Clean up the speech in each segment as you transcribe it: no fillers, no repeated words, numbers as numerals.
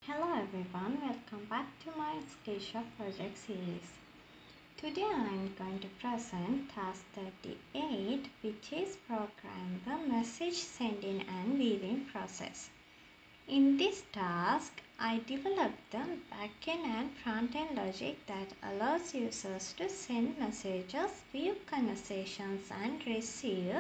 Hello everyone, welcome back to my Skillshare project series. Today I am going to present task 38, which is program the message sending and viewing process. In this task, I developed the backend and front-end logic that allows users to send messages, view conversations and receive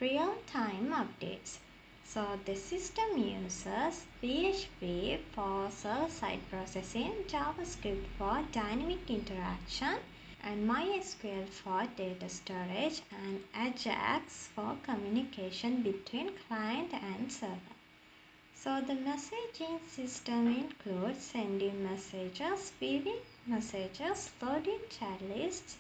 real-time updates. So the system uses PHP for server-side processing, JavaScript for dynamic interaction, and MySQL for data storage, and Ajax for communication between client and server. So the messaging system includes sending messages, viewing messages, loading chat lists,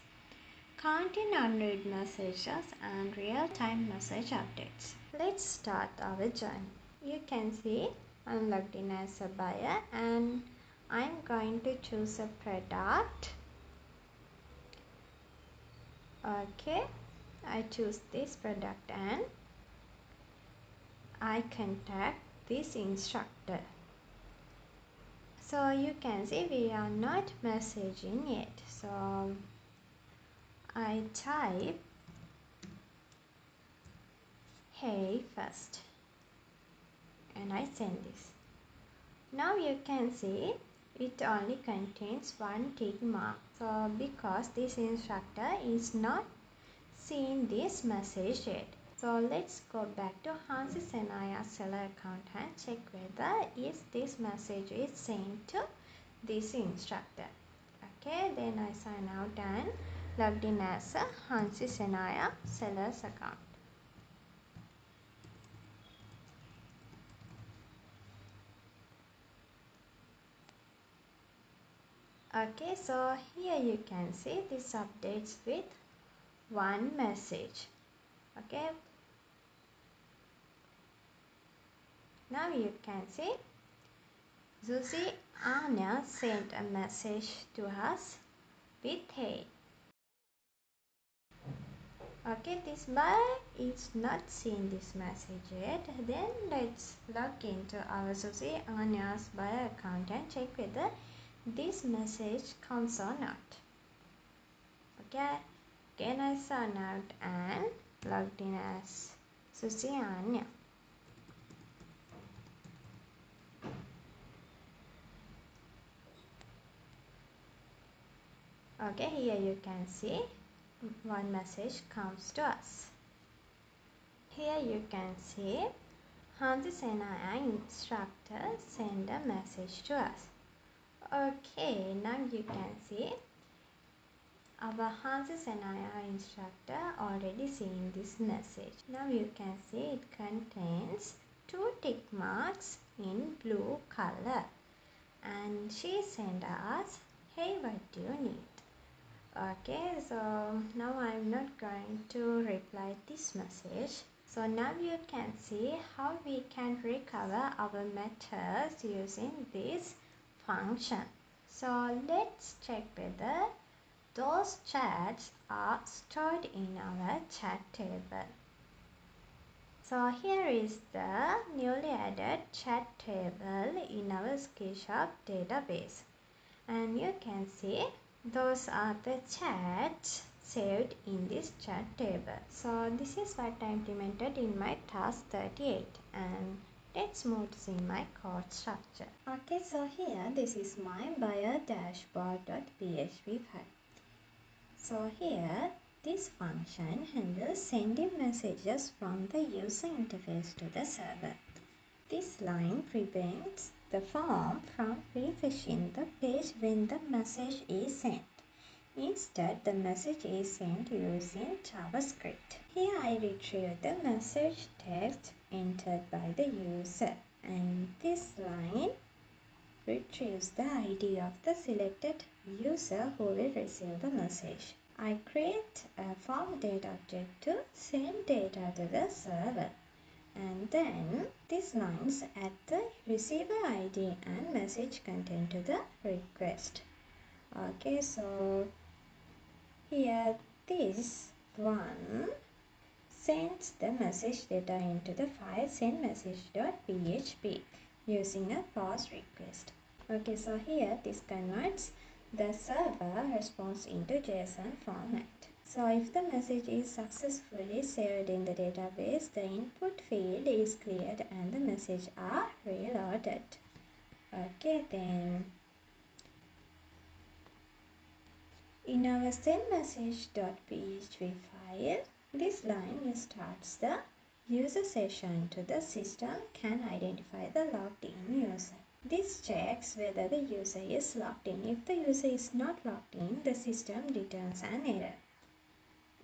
counting unread messages and real-time message updates. Let's start our journey. You can see I'm logged in as a buyer and I'm going to choose a product. Okay, I choose this product and I contact this instructor. So you can see we are not messaging yet. So I type hey first and I send this. Now you can see it only contains one tick mark. So because this instructor is not seeing this message yet. So let's go back to Hansi Senaya seller account and check whether this message is sent to this instructor. Okay, then I sign out and logged in as a Hansi Senaya seller's account. Okay, so here you can see this updates with one message. Okay, now you can see Zuzi Anya sent a message to us with hey. Okay, this buyer is not seeing this message yet. Then let's log into our Zuzi Anya's buyer account and check whether this message comes or not. Okay, again I sign out and logged in as Susi Anya. Okay, here you can see one message comes to us. Here you can see Hansi Senaya instructor send a message to us. Okay, now you can see our Hansi Senaya instructor already seen this message. Now you can see it contains two tick marks in blue color. And she sent us, hey, what do you need? Okay, so now I'm not going to reply this message. So now you can see how we can recover our methods using this function. So let's check whether those chats are stored in our chat table. So here is the newly added chat table in our Skillshare database. And you can see those are the chats saved in this chat table. So this is what I implemented in my task 38, and let's move to see my code structure. Okay, so here this is my buyer dashboard.php file. So here this function handles sending messages from the user interface to the server. This line prevents the form from refreshing the page when the message is sent. Instead, the message is sent using JavaScript. Here I retrieve the message text entered by the user, and this line retrieves the ID of the selected user who will receive the message. I create a form data object to send data to the server. And then these lines add the receiver ID and message content to the request. Okay, so here this one sends the message data into the file sendMessage.php. using a post request. Okay, so here this converts the server response into JSON format. So if the message is successfully saved in the database, the input field is cleared and the message are reloaded. Okay, then in our sendMessage.php file, this line starts the user session to the system can identify the logged in user. This checks whether the user is logged in. If the user is not logged in, the system returns an error.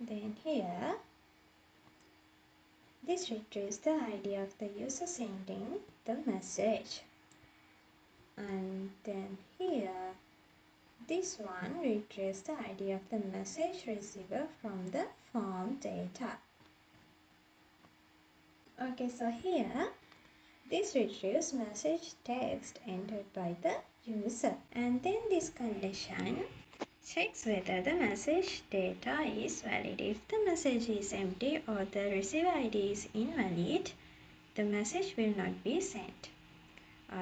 Then here, this retrieves the ID of the user sending the message. And then here, this one retrieves the ID of the message receiver from the form data. Okay, so here, this retrieves message text entered by the user. And then this condition checks whether the message data is valid. If the message is empty or the receiver ID is invalid, the message will not be sent.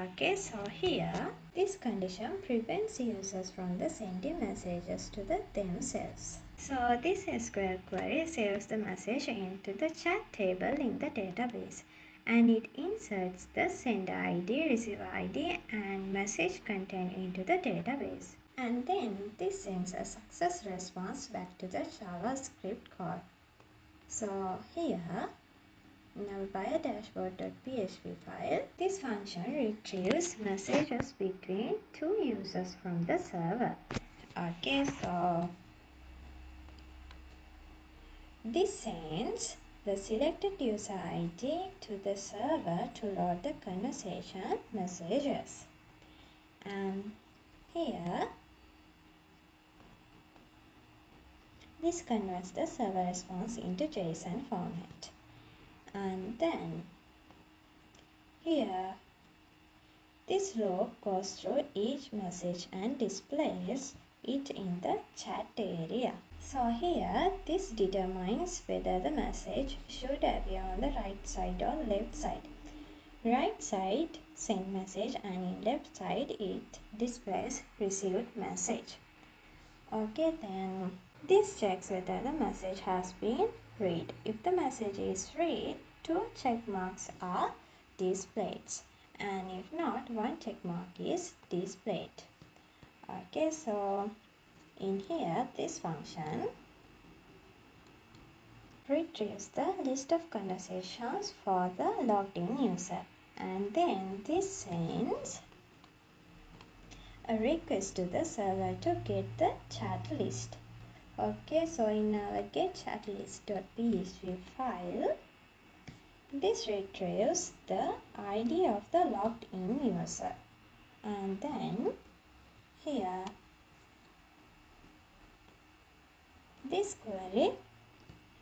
Okay, so here this condition prevents users from the sending messages to themselves. So this SQL query saves the message into the chat table in the database, and it inserts the sender ID, receiver ID and message content into the database. And then this sends a success response back to the JavaScript code. So here in our buyer-dashboard.php file, this function retrieves messages between two users from the server. Okay, so this sends the selected user ID to the server to load the conversation messages. And here, this converts the server response into JSON format. And then here, this loop goes through each message and displays it in the chat area. So here, this determines whether the message should appear on the right side or left side. Right side, send message, and in left side, it displays received message. Okay, then this checks whether the message has been read. If the message is read, 2 check marks are displayed, and if not, 1 check mark is displayed. Okay, so in here, this function retrieves the list of conversations for the logged in user, and then this sends a request to the server to get the chat list. Okay, so in our getChatList.php file, this retrieves the ID of the logged in user, and then here this query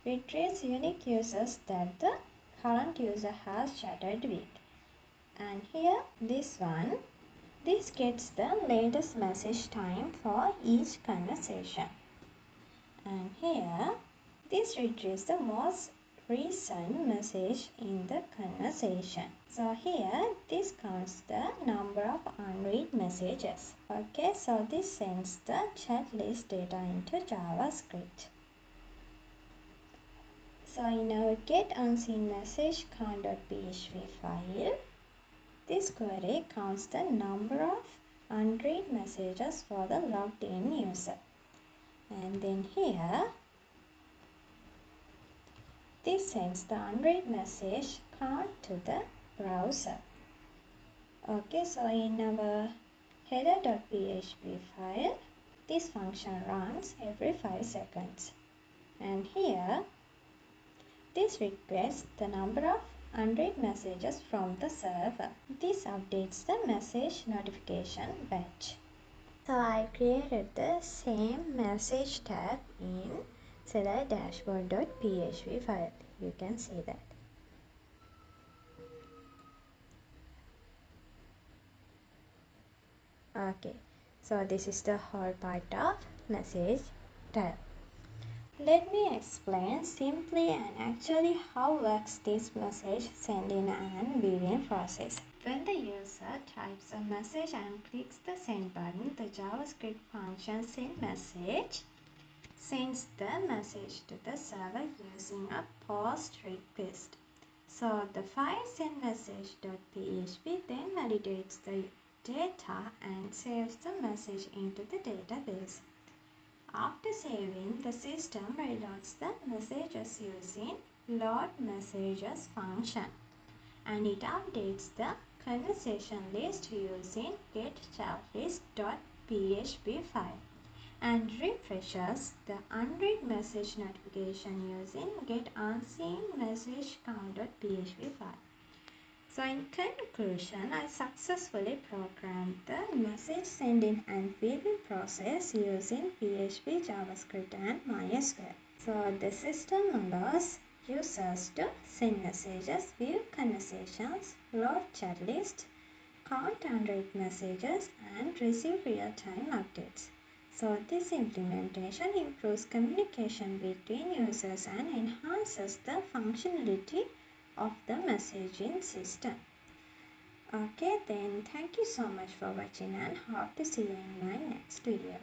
retrieves unique users that the current user has chatted with, and here this gets the latest message time for each conversation, and here this retrieves the most recent message in the conversation. So here this counts the number of unread messages. Okay, so this sends the chat list data into JavaScript. So in our getUnseenMessageCount.php file, this query counts the number of unread messages for the logged in user. And then here, this sends the unread message count to the browser. Okay, so in our header.php file, this function runs every 5 seconds. And here, this requests the number of unread messages from the server. This updates the message notification batch. So I created the same message tab in seller-dashboard.php file. You can see that. Okay, so this is the whole part of message tab. Let me explain simply and actually how works this message sending and viewing process. When the user types a message and clicks the send button, the JavaScript function sendMessage sends the message to the server using a POST request. So the file sendMessage.php then validates the data and saves the message into the database. After saving, the system reloads the messages using load messages function, and it updates the conversation list using getChatList.php file and refreshes the unread message notification using getUnseenMessageCount.php file. So in conclusion, I successfully programmed the message sending and viewing process using PHP, JavaScript and MySQL. So the system allows users to send messages, view conversations, load chat list, count and read messages and receive real-time updates. So this implementation improves communication between users and enhances the functionality of the messaging system. Okay, then thank you so much for watching and hope to see you in my next video.